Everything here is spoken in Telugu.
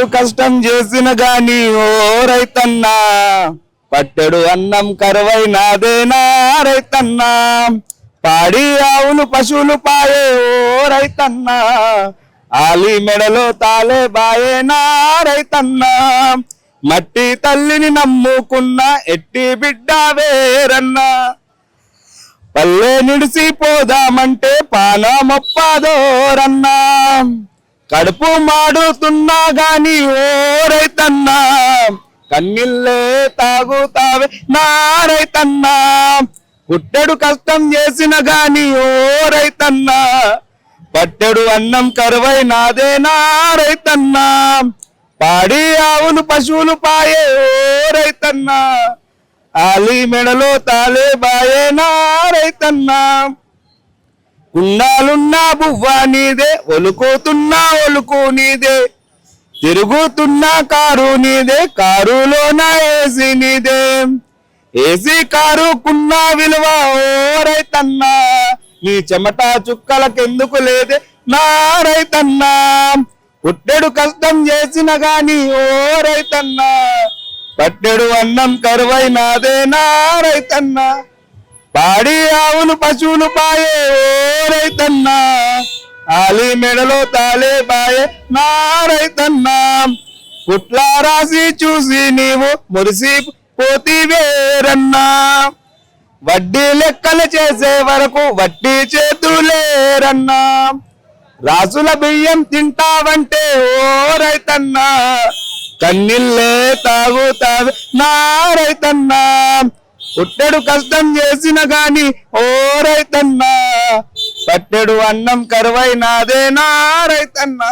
పుట్టెడు కష్టం చేసిన గాని ఓ రైతన్నా, పట్టెడు అన్నం కరువైనాదేనా రైతన్నా, పాడి ఆవులు పశువులు పాయే ఓ రైతన్నా, ఆలి మెడలో తాలే బాయేనా రైతన్నా, మట్టి తల్లిని నమ్ముకున్న ఎట్టి బిడ్డ వేరన్నా, పల్లె నిడిసిపోదామంటే పానమొప్పదోరన్నా, కడుపు మాడుతున్నా గాని ఓ రైతన్నా, కన్నీళ్ళే తాగుతావే నా రైతన్నా, పుట్టెడు కష్టం చేసిన గాని ఓ రైతన్నా, పట్టెడు అన్నం కరువైనాదే నా రైతన్నా, పాడి ఆవులు పశువులు పాయే ఓ రైతన్నా, ఆలి మెడలో తాలే బాయే నా రైతన్నా, కుండాలున్నా బువ్వ నీదే, ఒలుకుతున్నా ఒలుకు నీదే, తిరుగుతున్నా కారు నీదే, కారులోన ఏసీ నీదే, ఏసీ కారుకున్న విలువ ఓ రైతన్నా, నీ చెమట చుక్కలకెందుకు లేదే నా రైతన్నా, పుట్టెడు కష్టం చేసిన గాని ఓ రైతన్నా, పట్టెడు అన్నం కరువైనాదే నా రైతన్నా, పాడి ఆవులు పశువులు పాయే ఓ రైతన్నా, ఆలి మెడలో తాలే బాయే నా రైతన్నా, పుట్ల రాసి చూసి నీవు మురిసి పోతివేరన్నా, వడ్డీ లెక్కలు చేసే వరకు వడ్డీ చేతులేరన్నా, రాసుల బియ్యం తింటావంటే ఓ రైతన్నా, కన్నీళ్ళే తాగుతావే నా రైతన్నా, పుట్టెడు కష్టం చేసిన గాని ఓ రైతన్నా, పట్టెడు అన్నం కరువైనాదే నా రైతన్నా.